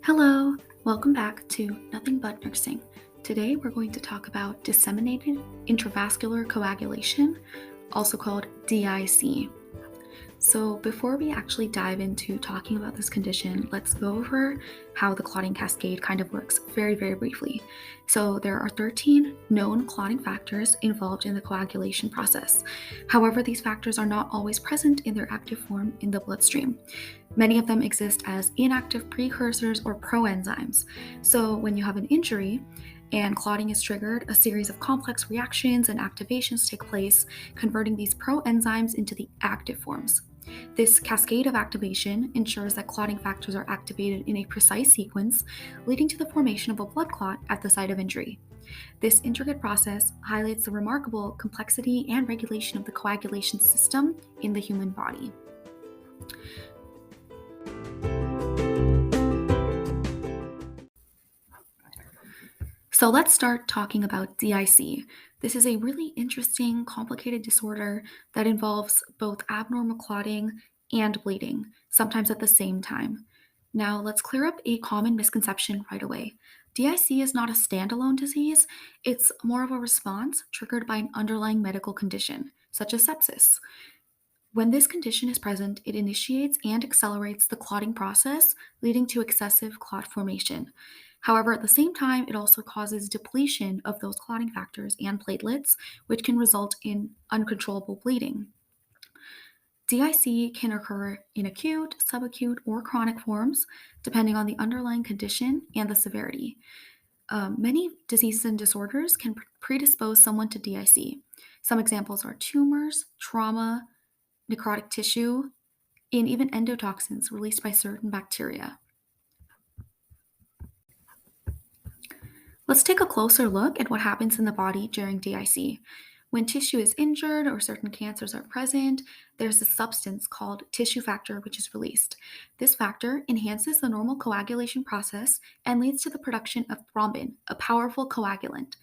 Hello, welcome back to Nothing But Nursing. Today we're going to talk about disseminated intravascular coagulation, also called DIC. So before we actually dive into talking about this condition, let's go over how the clotting cascade kind of works very briefly. So there are 13 known clotting factors involved in the coagulation process. However, these factors are not always present in their active form in the bloodstream. Many of them exist as inactive precursors or proenzymes. So when you have an injury, and clotting is triggered, a series of complex reactions and activations take place, converting these proenzymes into the active forms. This cascade of activation ensures that clotting factors are activated in a precise sequence, leading to the formation of a blood clot at the site of injury. This intricate process highlights the remarkable complexity and regulation of the coagulation system in the human body. So let's start talking about DIC. This is a really interesting, complicated disorder that involves both abnormal clotting and bleeding, sometimes at the same time. Now, let's clear up a common misconception right away. DIC is not a standalone disease, it's more of a response triggered by an underlying medical condition, such as sepsis. When this condition is present, it initiates and accelerates the clotting process, leading to excessive clot formation. However, at the same time, it also causes depletion of those clotting factors and platelets, which can result in uncontrollable bleeding. DIC can occur in acute, subacute, or chronic forms, depending on the underlying condition and the severity. Many diseases and disorders can predispose someone to DIC. Some examples are tumors, trauma, necrotic tissue, and even endotoxins released by certain bacteria. Let's take a closer look at what happens in the body during DIC. When tissue is injured or certain cancers are present, there's a substance called tissue factor which is released. This factor enhances the normal coagulation process and leads to the production of thrombin, a powerful coagulant.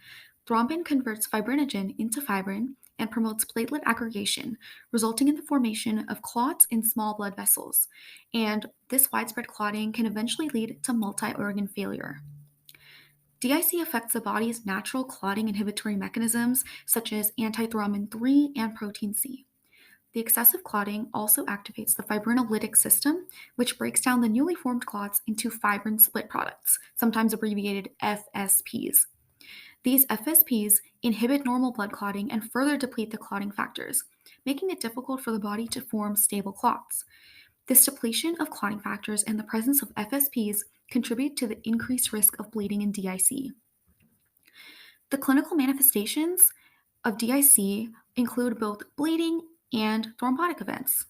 Thrombin converts fibrinogen into fibrin and promotes platelet aggregation, resulting in the formation of clots in small blood vessels. And this widespread clotting can eventually lead to multi-organ failure. DIC affects the body's natural clotting inhibitory mechanisms such as antithrombin 3 and protein C. The excessive clotting also activates the fibrinolytic system, which breaks down the newly formed clots into fibrin split products, sometimes abbreviated FSPs. These FSPs inhibit normal blood clotting and further deplete the clotting factors, making it difficult for the body to form stable clots. This depletion of clotting factors and the presence of FSPs contribute to the increased risk of bleeding in DIC. The clinical manifestations of DIC include both bleeding and thrombotic events.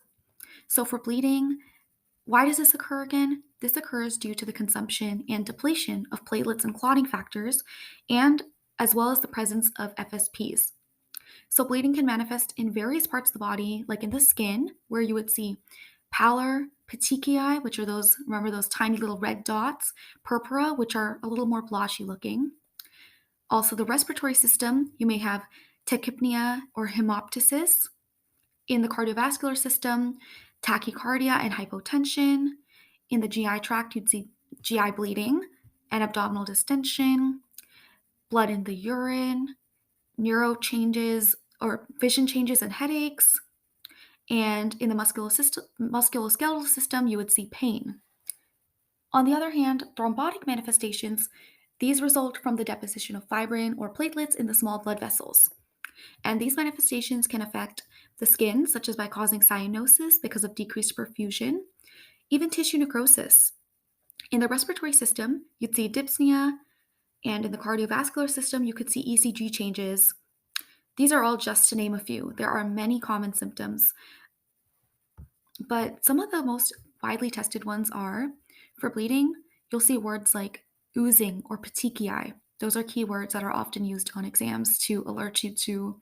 So for bleeding, why does this occur again? This occurs due to the consumption and depletion of platelets and clotting factors, and as well as the presence of FSPs. So bleeding can manifest in various parts of the body, like in the skin, where you would see pallor, petechiae, which are those tiny little red dots, purpura, which are a little more blotchy looking. Also, the respiratory system, you may have tachypnea or hemoptysis. In the cardiovascular system, tachycardia and hypotension. In the GI tract, you'd see GI bleeding and abdominal distension, blood in the urine, neuro changes or vision changes and headaches. And in the musculoskeletal system, you would see pain. On the other hand, thrombotic manifestations, these result from the deposition of fibrin or platelets in the small blood vessels. And these manifestations can affect the skin, such as by causing cyanosis because of decreased perfusion, even tissue necrosis. In the respiratory system, you'd see dyspnea, and in the cardiovascular system, you could see ECG changes. These are all just to name a few. There are many common symptoms, but some of the most widely tested ones are, for bleeding, you'll see words like oozing or petechiae. Those are keywords that are often used on exams to alert you to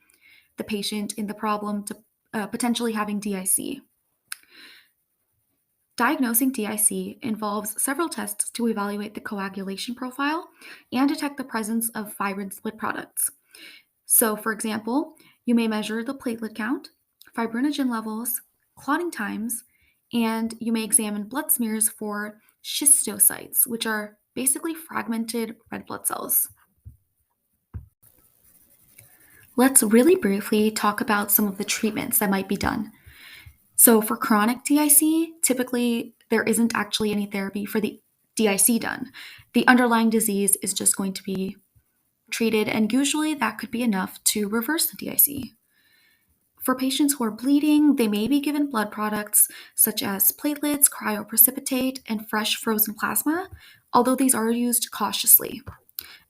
the patient in the problem to potentially having DIC. Diagnosing DIC involves several tests to evaluate the coagulation profile and detect the presence of fibrin split products. So, for example, you may measure the platelet count, fibrinogen levels, clotting times, and you may examine blood smears for schistocytes, which are basically fragmented red blood cells. Let's really briefly talk about some of the treatments that might be done. So, for chronic DIC, typically there isn't actually any therapy for the DIC done. The underlying disease is just going to be treated, and usually that could be enough to reverse the DIC. For patients who are bleeding, they may be given blood products such as platelets, cryoprecipitate, and fresh frozen plasma, although these are used cautiously.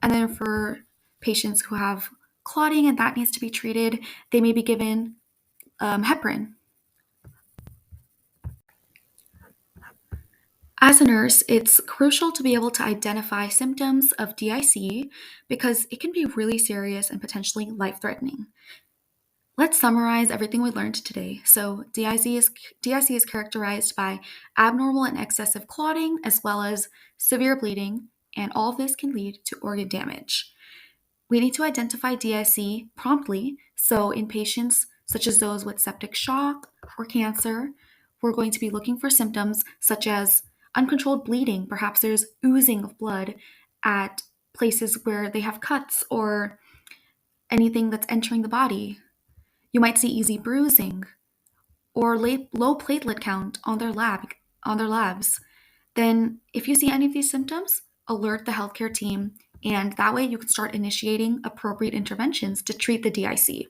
And then for patients who have clotting and that needs to be treated, they may be given heparin. As a nurse, it's crucial to be able to identify symptoms of DIC because it can be really serious and potentially life threatening. Let's summarize everything we learned today. So, DIC is characterized by abnormal and excessive clotting as well as severe bleeding, and all of this can lead to organ damage. We need to identify DIC promptly. So, in patients such as those with septic shock or cancer, we're going to be looking for symptoms such as uncontrolled bleeding. Perhaps there's oozing of blood at places where they have cuts or anything that's entering the body. You might see easy bruising or low platelet count on their labs. Then, if you see any of these symptoms, alert the healthcare team, and that way you can start initiating appropriate interventions to treat the DIC.